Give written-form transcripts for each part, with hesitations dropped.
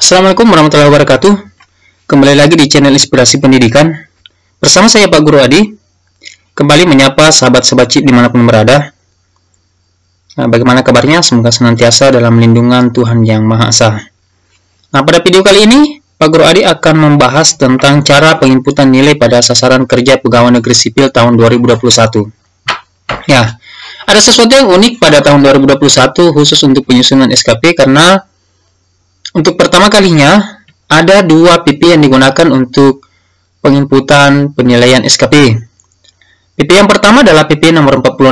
Assalamualaikum warahmatullahi wabarakatuh. Kembali lagi di channel Inspirasi Pendidikan. Bersama saya Pak Guru Adi. Kembali menyapa sahabat-sahabat CIP dimanapun berada. Nah, bagaimana kabarnya? Semoga senantiasa dalam lindungan Tuhan Yang Maha Esa. Nah, pada video kali ini, Pak Guru Adi akan membahas tentang cara penginputan nilai pada sasaran kerja pegawai negeri sipil tahun 2021. Ya, ada sesuatu yang unik pada tahun 2021 khusus untuk penyusunan SKP karena untuk pertama kalinya, ada dua PP yang digunakan untuk penginputan penilaian SKP. PP yang pertama adalah PP nomor 46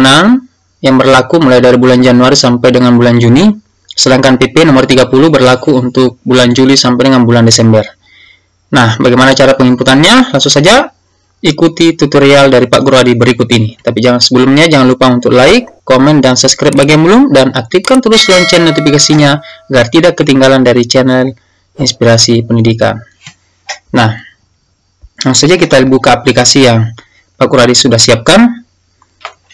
yang berlaku mulai dari bulan Januari sampai dengan bulan Juni, sedangkan PP nomor 30 berlaku untuk bulan Juli sampai dengan bulan Desember. Nah, bagaimana cara penginputannya? Langsung saja ikuti tutorial dari Pak Guru Adi berikut ini. Tapi sebelumnya jangan lupa untuk like, komen, dan subscribe bagi yang belum, dan aktifkan terus lonceng notifikasinya agar tidak ketinggalan dari channel Inspirasi Pendidikan. Nah, langsung saja kita buka aplikasi yang Pak Guru Adi sudah siapkan.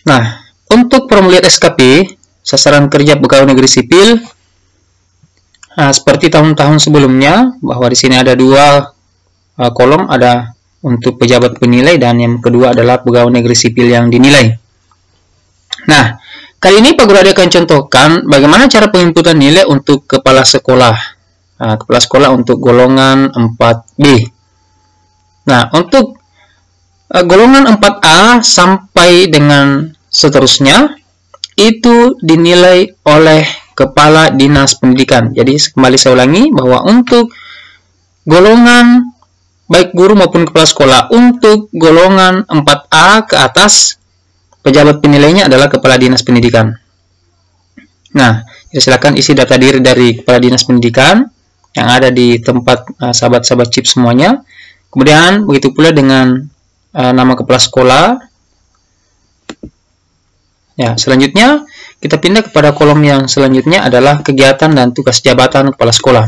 Nah, untuk formulir SKP sasaran kerja pegawai negeri sipil, seperti tahun-tahun sebelumnya, bahwa di sini ada dua kolom, ada untuk pejabat penilai dan yang kedua adalah pegawai negeri sipil yang dinilai. Nah, kali ini Pak Guru Adi akan contohkan bagaimana cara penginputan nilai untuk kepala sekolah. Kepala sekolah untuk golongan 4B. Nah, untuk golongan 4A sampai dengan seterusnya itu dinilai oleh Kepala Dinas Pendidikan. Jadi kembali saya ulangi bahwa untuk golongan baik guru maupun kepala sekolah, untuk golongan 4A ke atas, pejabat penilainya adalah Kepala Dinas Pendidikan. Nah, silakan isi data diri dari Kepala Dinas Pendidikan yang ada di tempat sahabat-sahabat CIP semuanya. Kemudian, begitu pula dengan nama kepala sekolah. Ya, selanjutnya, kita pindah kepada kolom yang selanjutnya adalah kegiatan dan tugas jabatan kepala sekolah.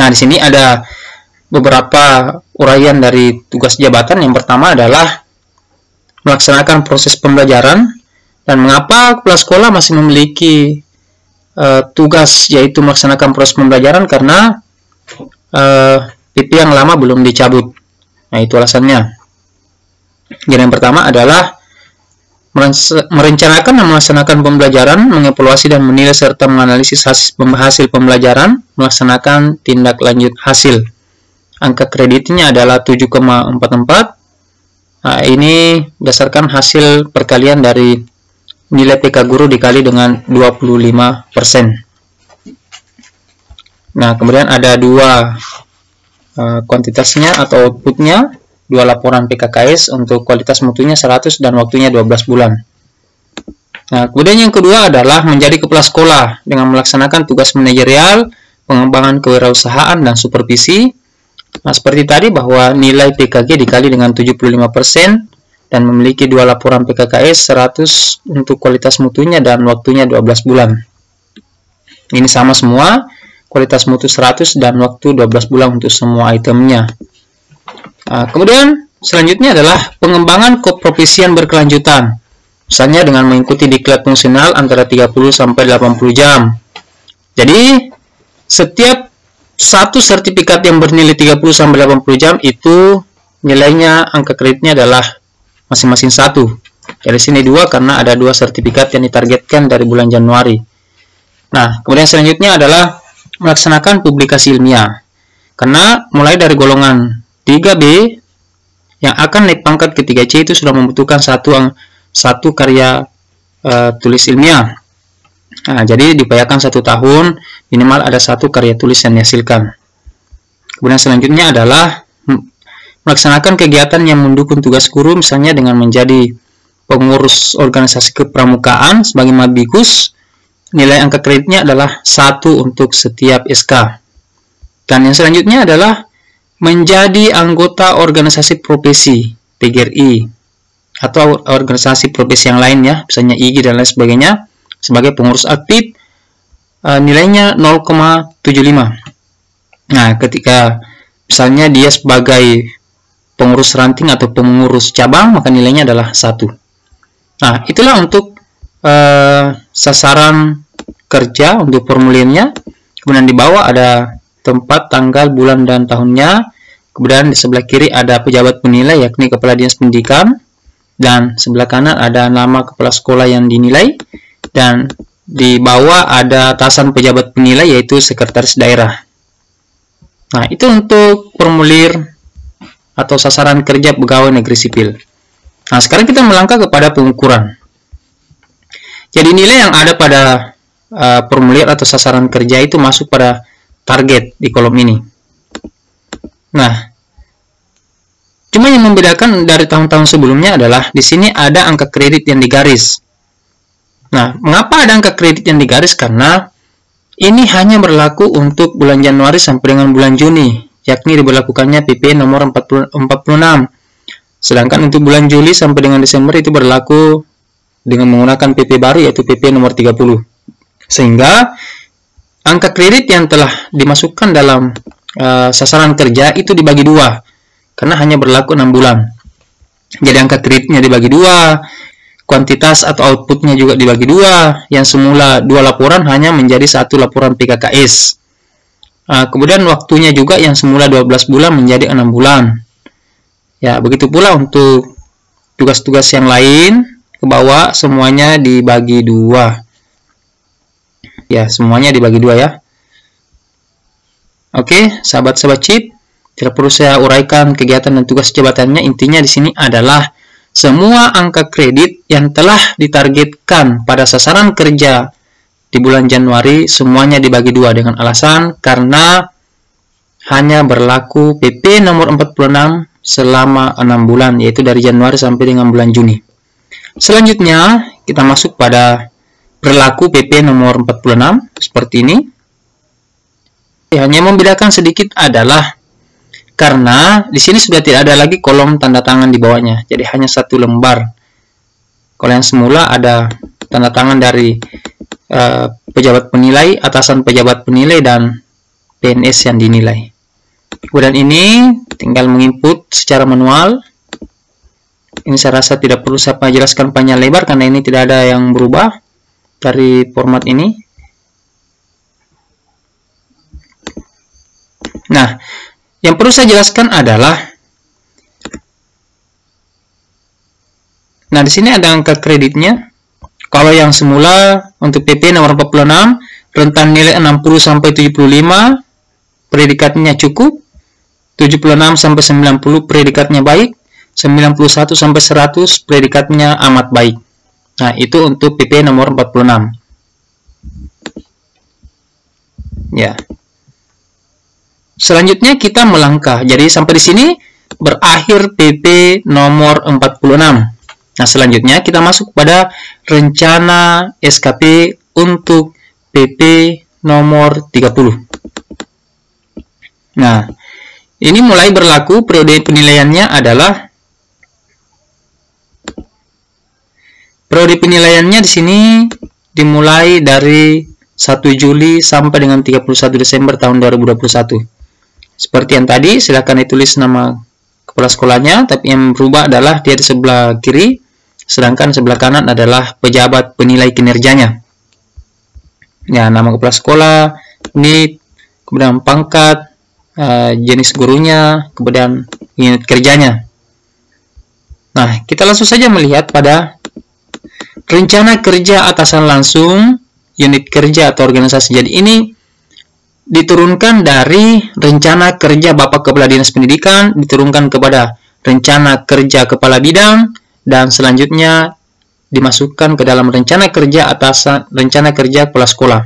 Nah, di sini ada beberapa uraian dari tugas jabatan. Yang pertama adalah melaksanakan proses pembelajaran, dan mengapa kepala sekolah masih memiliki tugas yaitu melaksanakan proses pembelajaran karena PP yang lama belum dicabut. Nah, itu alasannya. Jadi yang pertama adalah merencanakan dan melaksanakan pembelajaran, mengevaluasi dan menilai serta menganalisis hasil pembelajaran, melaksanakan tindak lanjut hasil. Angka kreditnya adalah 7,44. Nah, ini berdasarkan hasil perkalian dari nilai PK guru dikali dengan 25%. Nah, kemudian ada dua kuantitasnya atau outputnya, dua laporan PKKS untuk kualitas mutunya 100 dan waktunya 12 bulan. Nah, kemudian yang kedua adalah menjadi kepala sekolah dengan melaksanakan tugas manajerial, pengembangan kewirausahaan dan supervisi. Nah, seperti tadi bahwa nilai PKG dikali dengan 75% dan memiliki dua laporan PKKS 100 untuk kualitas mutunya dan waktunya 12 bulan. Ini sama semua, kualitas mutu 100 dan waktu 12 bulan untuk semua itemnya. Nah, kemudian selanjutnya adalah pengembangan keprofesian berkelanjutan. Misalnya dengan mengikuti diklat fungsional antara 30 sampai 80 jam. Jadi, setiap satu sertifikat yang bernilai 30-80 jam itu nilainya, angka kreditnya adalah masing-masing 1. Dari sini 2 karena ada 2 sertifikat yang ditargetkan dari bulan Januari. Nah, kemudian selanjutnya adalah melaksanakan publikasi ilmiah. Karena mulai dari golongan 3B yang akan naik pangkat ke 3C itu sudah membutuhkan satu karya tulis ilmiah. Nah, jadi diupayakan 1 tahun minimal ada 1 karya tulis yang dihasilkan. Kemudian selanjutnya adalah melaksanakan kegiatan yang mendukung tugas guru, misalnya dengan menjadi pengurus organisasi kepramukaan sebagai Madbikus. Nilai angka kreditnya adalah 1 untuk setiap SK. Dan yang selanjutnya adalah menjadi anggota organisasi profesi PGRI atau organisasi profesi yang lain ya, misalnya IG dan lain sebagainya. Sebagai pengurus aktif, nilainya 0,75. Nah, ketika misalnya dia sebagai pengurus ranting atau pengurus cabang, maka nilainya adalah 1. Nah, itulah untuk sasaran kerja untuk formulirnya. Kemudian di bawah ada tempat, tanggal, bulan, dan tahunnya. Kemudian di sebelah kiri ada pejabat penilai, yakni Kepala Dinas Pendidikan. Dan sebelah kanan ada nama kepala sekolah yang dinilai. Dan di bawah ada atasan pejabat penilai, yaitu sekretaris daerah. Nah, itu untuk formulir atau sasaran kerja pegawai negeri sipil. Nah, sekarang kita melangkah kepada pengukuran. Jadi nilai yang ada pada formulir atau sasaran kerja itu masuk pada target di kolom ini. Nah, cuma yang membedakan dari tahun-tahun sebelumnya adalah di sini ada angka kredit yang digaris. Nah, mengapa ada angka kredit yang digaris? Karena ini hanya berlaku untuk bulan Januari sampai dengan bulan Juni, yakni diberlakukannya PP nomor 46. Sedangkan untuk bulan Juli sampai dengan Desember itu berlaku dengan menggunakan PP baru, yaitu PP nomor 30. Sehingga angka kredit yang telah dimasukkan dalam sasaran kerja itu dibagi dua, karena hanya berlaku 6 bulan. Jadi angka kreditnya dibagi dua, kuantitas atau outputnya juga dibagi dua, yang semula 2 laporan hanya menjadi 1 laporan PKKS. Kemudian waktunya juga yang semula 12 bulan menjadi 6 bulan. Ya, begitu pula untuk tugas-tugas yang lain ke bawah semuanya dibagi dua. Ya, semuanya dibagi dua ya. Oke, sahabat-sahabat CIP, tidak perlu saya uraikan kegiatan dan tugas jabatannya. Intinya di sini adalah semua angka kredit yang telah ditargetkan pada sasaran kerja di bulan Januari semuanya dibagi dua dengan alasan karena hanya berlaku PP nomor 46 selama 6 bulan, yaitu dari Januari sampai dengan bulan Juni. Selanjutnya kita masuk pada berlaku PP nomor 46 seperti ini. Hanya membedakan sedikit adalah karena di sini sudah tidak ada lagi kolom tanda tangan di bawahnya, jadi hanya 1 lembar. Kalau yang semula ada tanda tangan dari pejabat penilai, atasan pejabat penilai, dan PNS yang dinilai. Kemudian ini tinggal menginput secara manual. Ini saya rasa tidak perlu saya jelaskan panjang lebar karena ini tidak ada yang berubah dari format ini. Nah, yang perlu saya jelaskan adalah, nah di sini ada angka kreditnya. Kalau yang semula untuk PP nomor 46 rentan nilai 60 sampai 75 predikatnya cukup, 76 sampai 90 predikatnya baik, 91 sampai 100 predikatnya amat baik. Nah, itu untuk PP nomor 46. Ya. Selanjutnya kita melangkah. Jadi sampai di sini berakhir PP nomor 46. Nah, selanjutnya kita masuk pada rencana SKP untuk PP nomor 30. Nah, ini mulai berlaku periode penilaiannya adalah di sini dimulai dari 1 Juli sampai dengan 31 Desember tahun 2021. Seperti yang tadi, silakan ditulis nama kepala sekolahnya, tapi yang berubah adalah dia di sebelah kiri, sedangkan sebelah kanan adalah pejabat penilai kinerjanya. Ya, nama kepala sekolah, NIT, kemudian pangkat, jenis gurunya, kemudian unit kerjanya. Nah, kita langsung saja melihat pada rencana kerja atasan langsung, unit kerja atau organisasi. Jadi ini diturunkan dari rencana kerja Bapak Kepala Dinas Pendidikan, diturunkan kepada rencana kerja kepala bidang, dan selanjutnya dimasukkan ke dalam rencana kerja atasan, rencana kerja kepala sekolah.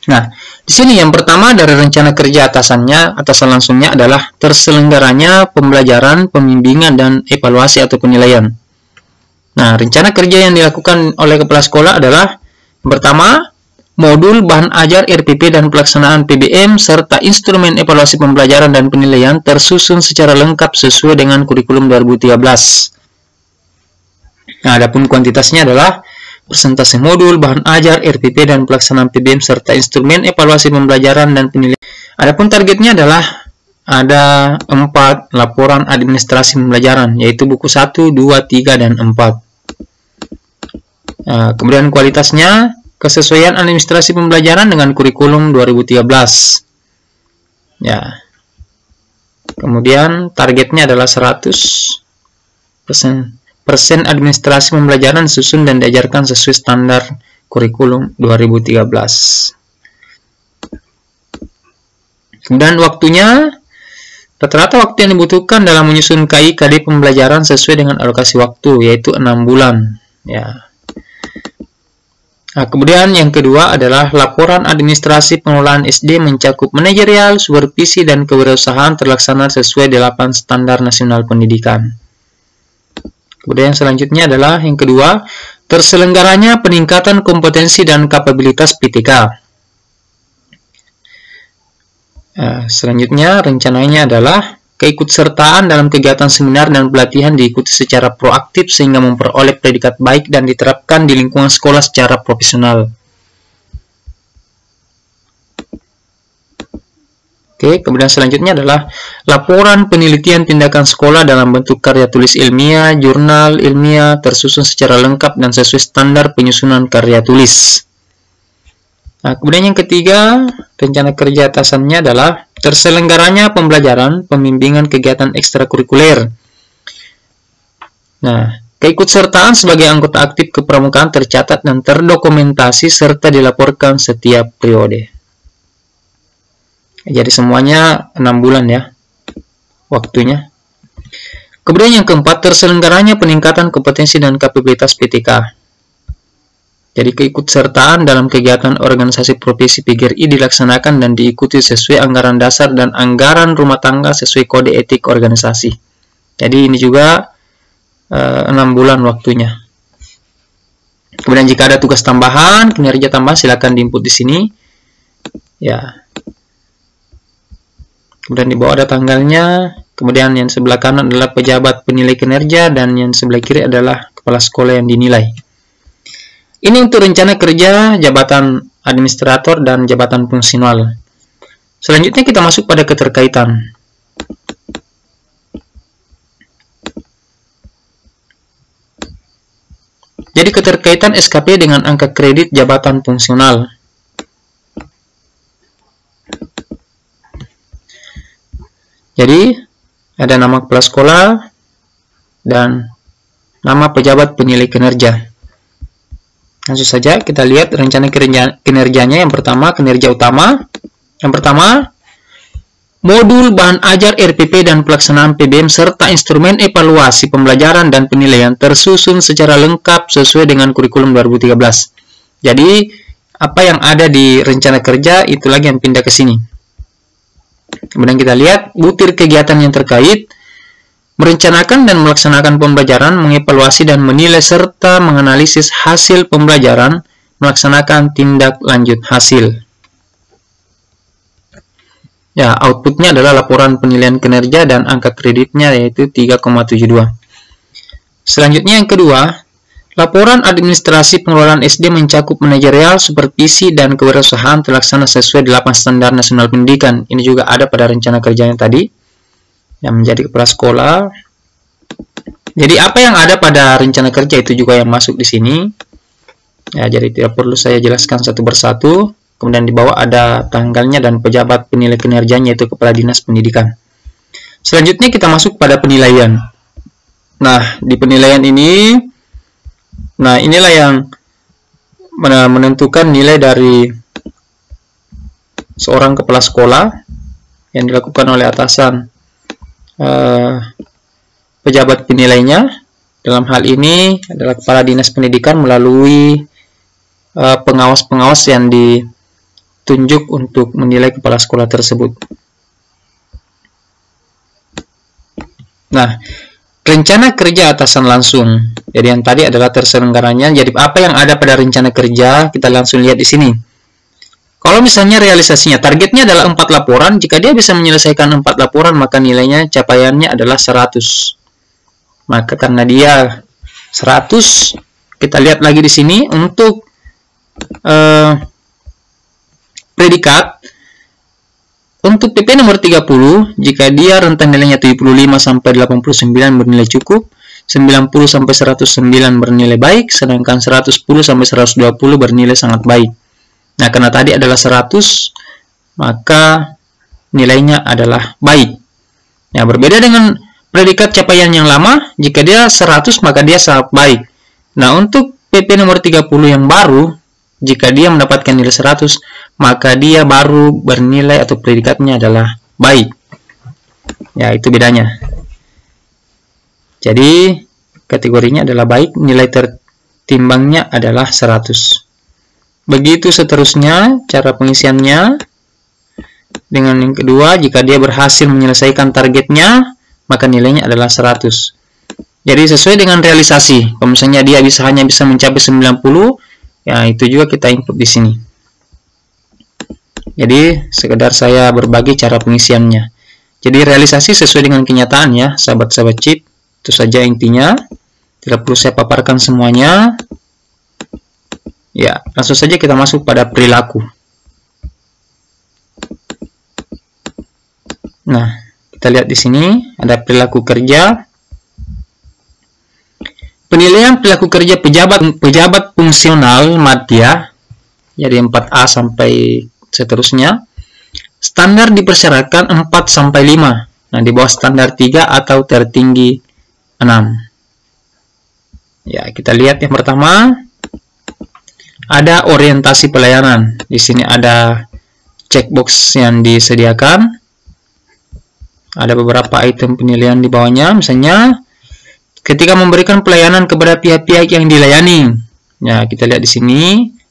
Nah, di sini yang pertama dari rencana kerja atasan langsungnya adalah terselenggaranya pembelajaran, pembimbingan, dan evaluasi atau penilaian. Nah, rencana kerja yang dilakukan oleh kepala sekolah adalah yang pertama, modul bahan ajar RPP dan pelaksanaan PBM serta instrumen evaluasi pembelajaran dan penilaian tersusun secara lengkap sesuai dengan kurikulum 2013. Nah, adapun kuantitasnya adalah persentase modul, bahan ajar, RPP, dan pelaksanaan PBM serta instrumen evaluasi pembelajaran dan penilaian. Adapun targetnya adalah ada 4 laporan administrasi pembelajaran, yaitu buku 1, 2, 3, dan 4. Nah, kemudian kualitasnya kesesuaian administrasi pembelajaran dengan kurikulum 2013. Ya. Kemudian targetnya adalah 100% administrasi pembelajaran disusun dan diajarkan sesuai standar kurikulum 2013. Kemudian waktunya, rata-rata waktu yang dibutuhkan dalam menyusun KI/KD pembelajaran sesuai dengan alokasi waktu, yaitu 6 bulan. Ya. Nah, kemudian yang kedua adalah laporan administrasi pengelolaan SD mencakup manajerial, supervisi, dan kewirausahaan terlaksana sesuai 8 standar nasional pendidikan. Kemudian yang selanjutnya adalah yang kedua, terselenggaranya peningkatan kompetensi dan kapabilitas PTK. Nah, selanjutnya rencananya adalah keikutsertaan dalam kegiatan seminar dan pelatihan diikuti secara proaktif sehingga memperoleh predikat baik dan diterapkan di lingkungan sekolah secara profesional. Oke, kemudian selanjutnya adalah laporan penelitian tindakan sekolah dalam bentuk karya tulis ilmiah, jurnal ilmiah tersusun secara lengkap dan sesuai standar penyusunan karya tulis. Nah, kemudian yang ketiga, rencana kerja atasannya adalah terselenggaranya pembelajaran, pembimbingan kegiatan ekstrakurikuler. Nah, keikutsertaan sebagai anggota aktif kepramukaan tercatat dan terdokumentasi serta dilaporkan setiap periode. Jadi semuanya 6 bulan ya waktunya. Kemudian yang keempat, terselenggaranya peningkatan kompetensi dan kapabilitas PTK. Jadi keikutsertaan dalam kegiatan organisasi profesi PGRI dilaksanakan dan diikuti sesuai anggaran dasar dan anggaran rumah tangga sesuai kode etik organisasi. Jadi ini juga 6 bulan waktunya. Kemudian jika ada tugas tambahan, kinerja tambahan, silakan diinput di sini. Ya. Kemudian di bawah ada tanggalnya. Kemudian yang sebelah kanan adalah pejabat penilai kinerja dan yang sebelah kiri adalah kepala sekolah yang dinilai. Ini untuk rencana kerja jabatan administrator dan jabatan fungsional. Selanjutnya kita masuk pada keterkaitan. Jadi keterkaitan SKP dengan angka kredit jabatan fungsional. Jadi ada nama kepala sekolah dan nama pejabat penilai kinerja. Langsung saja kita lihat rencana kinerjanya. Yang pertama, kinerja utama. Yang pertama, modul bahan ajar RPP dan pelaksanaan PBM serta instrumen evaluasi pembelajaran dan penilaian tersusun secara lengkap sesuai dengan kurikulum 2013. Jadi, apa yang ada di rencana kerja itu lagi yang pindah ke sini. Kemudian kita lihat butir kegiatan yang terkait. Merencanakan dan melaksanakan pembelajaran, mengevaluasi dan menilai serta menganalisis hasil pembelajaran, melaksanakan tindak lanjut hasil. Ya, outputnya adalah laporan penilaian kinerja dan angka kreditnya yaitu 3,72. Selanjutnya yang kedua, laporan administrasi pengelolaan SD mencakup manajerial, supervisi, dan kewirausahaan terlaksana sesuai 8 standar nasional pendidikan. Ini juga ada pada rencana kerjanya tadi, yang menjadi kepala sekolah. Jadi apa yang ada pada rencana kerja itu juga yang masuk di sini. Ya, jadi tidak perlu saya jelaskan satu persatu. Kemudian di bawah ada tanggalnya dan pejabat penilai kinerjanya yaitu kepala dinas pendidikan. Selanjutnya kita masuk pada penilaian. Nah, di penilaian ini, nah inilah yang menentukan nilai dari seorang kepala sekolah yang dilakukan oleh atasan pejabat penilainya. Dalam hal ini adalah kepala dinas pendidikan melalui pengawas-pengawas yang ditunjuk untuk menilai kepala sekolah tersebut. Nah, rencana kerja atasan langsung. Jadi yang tadi adalah terselenggaranya. Jadi apa yang ada pada rencana kerja kita langsung lihat di sini. Kalau misalnya realisasinya, targetnya adalah 4 laporan. Jika dia bisa menyelesaikan 4 laporan, maka nilainya capaiannya adalah 100. Maka karena dia 100, kita lihat lagi di sini untuk predikat. Untuk PP nomor 30, jika dia rentang nilainya 75 sampai 89 bernilai cukup, 90 sampai 109 bernilai baik, sedangkan 110 sampai 120 bernilai sangat baik. Nah, karena tadi adalah 100, maka nilainya adalah baik. Ya, berbeda dengan predikat capaian yang lama, jika dia 100 maka dia sangat baik. Nah, untuk PP nomor 30 yang baru, jika dia mendapatkan nilai 100, maka dia baru bernilai atau predikatnya adalah baik. Ya, itu bedanya. Jadi, kategorinya adalah baik, nilai tertimbangnya adalah 100. Begitu seterusnya cara pengisiannya. Dengan yang kedua, jika dia berhasil menyelesaikan targetnya, maka nilainya adalah 100. Jadi sesuai dengan realisasi. Kalau misalnya dia hanya bisa mencapai 90, ya itu juga kita input di sini. Jadi sekedar saya berbagi cara pengisiannya. Jadi realisasi sesuai dengan kenyataan ya, sahabat-sahabat cheat. Itu saja intinya. Tidak perlu saya paparkan semuanya. Ya, langsung saja kita masuk pada perilaku. Nah, kita lihat di sini ada perilaku kerja. Penilaian perilaku kerja pejabat fungsional madya, jadi 4A sampai seterusnya. Standar dipersyaratkan 4 sampai 5. Nah, di bawah standar 3 atau tertinggi 6. Ya, kita lihat yang pertama ada orientasi pelayanan. Di sini ada checkbox yang disediakan. Ada beberapa item penilaian di bawahnya, misalnya ketika memberikan pelayanan kepada pihak-pihak yang dilayani. Ya, kita lihat di sini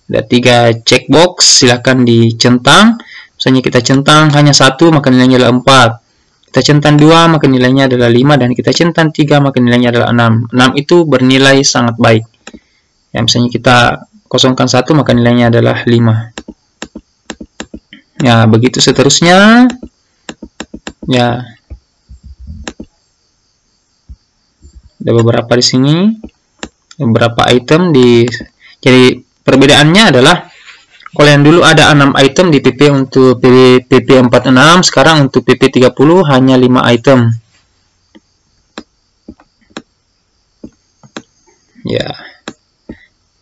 ada 3 checkbox, silahkan dicentang. Misalnya kita centang hanya 1, maka nilainya adalah 4. Kita centang 2, maka nilainya adalah 5, dan kita centang 3, maka nilainya adalah 6. 6 itu bernilai sangat baik. Ya, misalnya kita kosongkan 1, maka nilainya adalah 5. Ya, begitu seterusnya. Ya, ada beberapa di sini, beberapa item jadi perbedaannya adalah kalau yang dulu ada 6 item di PP untuk PP 46, sekarang untuk PP 30 hanya 5 item. Ya,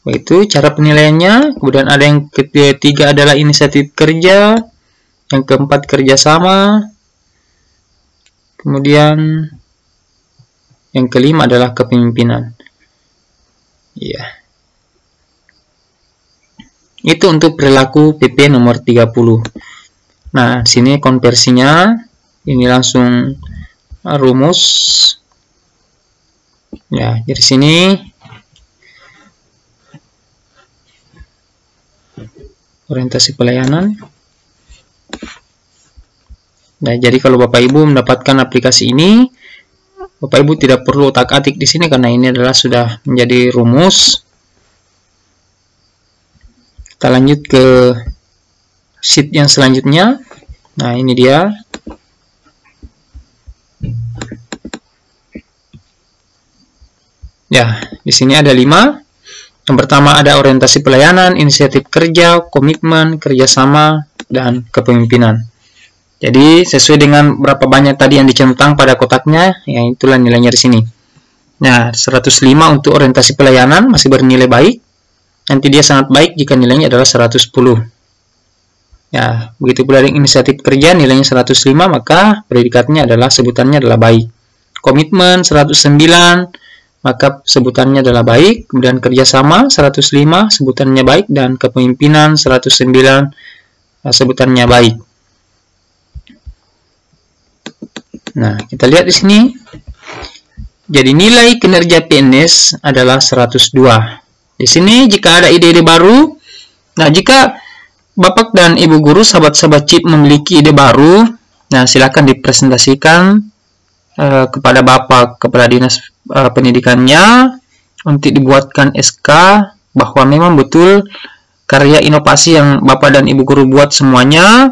begitu cara penilaiannya. Kemudian ada yang ketiga adalah inisiatif kerja, yang keempat kerjasama, kemudian yang kelima adalah kepemimpinan. Ya. Itu untuk perilaku PP nomor 30. Nah, sini konversinya. Ini langsung rumus. Ya, dari sini orientasi pelayanan. Nah, jadi kalau Bapak Ibu mendapatkan aplikasi ini, Bapak Ibu tidak perlu otak-atik di sini karena ini adalah sudah menjadi rumus. Kita lanjut ke sheet yang selanjutnya. Nah, ini dia. Ya, di sini ada 5. Yang pertama ada orientasi pelayanan, inisiatif kerja, komitmen, kerjasama, dan kepemimpinan. Jadi sesuai dengan berapa banyak tadi yang dicentang pada kotaknya, ya itulah nilainya di sini. Nah, 105 untuk orientasi pelayanan masih bernilai baik. Nanti dia sangat baik jika nilainya adalah 110. Ya, begitu pula dengan inisiatif kerja nilainya 105, maka predikatnya adalah sebutannya adalah baik. Komitmen 109, maka sebutannya adalah baik. Kemudian kerjasama 105, sebutannya baik, dan kepemimpinan 109, sebutannya baik. Nah, kita lihat di sini. Jadi nilai kinerja PNS adalah 102. Di sini jika ada ide-ide baru, nah jika Bapak dan Ibu guru, sahabat-sahabat cheat memiliki ide baru, nah silakan dipresentasikan kepada Bapak, kepada dinas pendidikannya untuk dibuatkan SK bahwa memang betul karya inovasi yang Bapak dan Ibu guru buat semuanya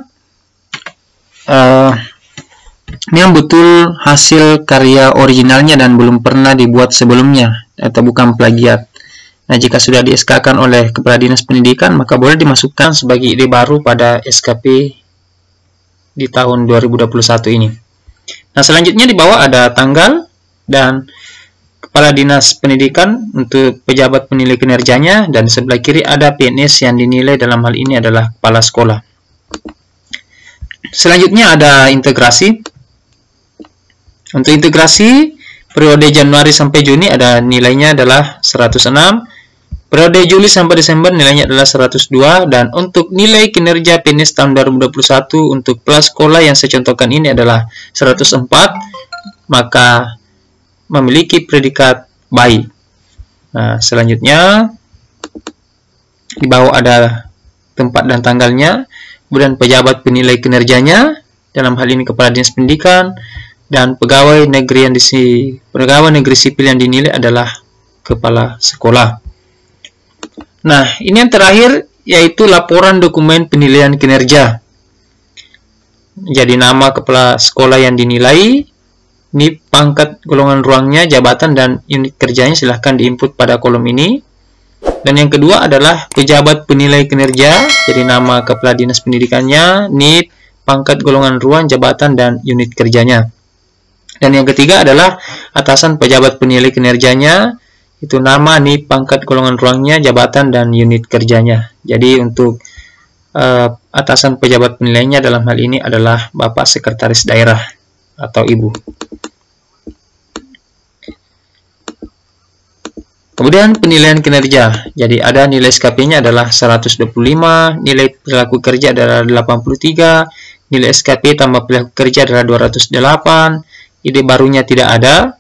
memang betul hasil karya originalnya dan belum pernah dibuat sebelumnya atau bukan plagiat. Nah, jika sudah di SK-kan oleh Kepala Dinas Pendidikan, maka boleh dimasukkan sebagai ide baru pada SKP di tahun 2021 ini. Nah, selanjutnya di bawah ada tanggal dan Kepala Dinas Pendidikan untuk pejabat penilai kinerjanya, dan sebelah kiri ada PNS yang dinilai dalam hal ini adalah kepala sekolah. Selanjutnya ada integrasi. Untuk integrasi, periode Januari sampai Juni ada nilainya adalah 106. Periode Juli sampai Desember nilainya adalah 102. Dan untuk nilai kinerja PNS tahun 2021 untuk prasekolah yang saya contohkan ini adalah 104. Maka memiliki predikat baik. Nah, selanjutnya di bawah ada tempat dan tanggalnya, kemudian pejabat penilai kinerjanya, dalam hal ini kepala dinas pendidikan, dan pegawai negeri sipil yang dinilai adalah kepala sekolah. Nah, ini yang terakhir yaitu laporan dokumen penilaian kinerja. Jadi nama kepala sekolah yang dinilai, ini pangkat, golongan ruangnya, jabatan, dan unit kerjanya silahkan diinput pada kolom ini. Dan yang kedua adalah pejabat penilai kinerja, jadi nama kepala dinas pendidikannya, NIP, pangkat, golongan ruang, jabatan, dan unit kerjanya. Dan yang ketiga adalah atasan pejabat penilai kinerjanya, itu nama, NIP, pangkat, golongan ruangnya, jabatan, dan unit kerjanya. Jadi untuk atasan pejabat penilainya dalam hal ini adalah Bapak Sekretaris Daerah atau Ibu. Kemudian penilaian kinerja. Jadi ada nilai SKP-nya adalah 125, nilai perilaku kerja adalah 83, nilai SKP tambah perilaku kerja adalah 208, ide barunya tidak ada.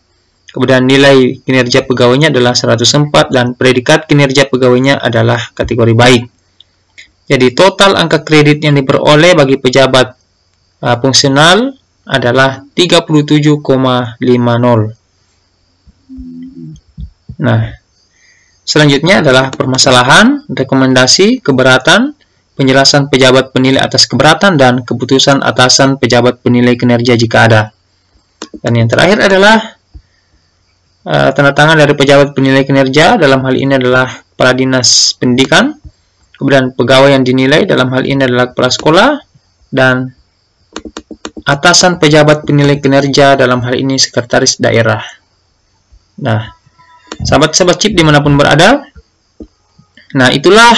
Kemudian nilai kinerja pegawainya adalah 104 dan predikat kinerja pegawainya adalah kategori baik. Jadi total angka kredit yang diperoleh bagi pejabat fungsional adalah 37,50. Nah, selanjutnya adalah permasalahan, rekomendasi, keberatan, penjelasan pejabat penilai atas keberatan, dan keputusan atasan pejabat penilai kinerja jika ada. Dan yang terakhir adalah tanda tangan dari pejabat penilai kinerja, dalam hal ini adalah kepala dinas pendidikan, kemudian pegawai yang dinilai, dalam hal ini adalah kepala sekolah, dan atasan pejabat penilai kinerja, dalam hal ini sekretaris daerah. Nah, sahabat-sahabat CIP dimanapun berada, nah itulah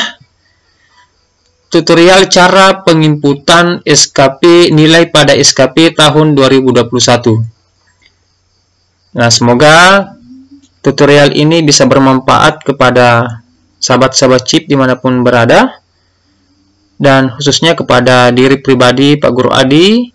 tutorial cara penginputan SKP, nilai pada SKP tahun 2021. Nah, semoga tutorial ini bisa bermanfaat kepada sahabat-sahabat CIP dimanapun berada, dan khususnya kepada diri pribadi Pak Guru Adi.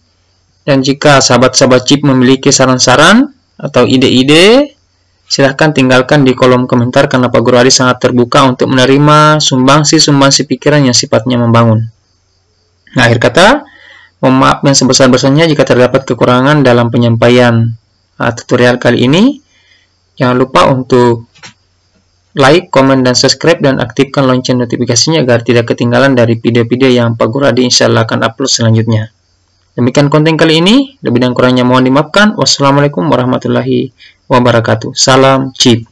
Dan jika sahabat-sahabat CIP memiliki saran-saran atau ide-ide, silahkan tinggalkan di kolom komentar, karena Pak Guru Adi sangat terbuka untuk menerima sumbangsi-sumbangsi pikiran yang sifatnya membangun. Nah, akhir kata, mohon maaf yang sebesar-besarnya jika terdapat kekurangan dalam penyampaian tutorial kali ini. Jangan lupa untuk like, komen, dan subscribe, dan aktifkan lonceng notifikasinya agar tidak ketinggalan dari video-video yang Pak Guru Adi insya Allah akan upload selanjutnya. Demikian konten kali ini, lebih dan kurangnya mohon dimaafkan. Wassalamualaikum warahmatullahi wabarakatuh. Salam CIP.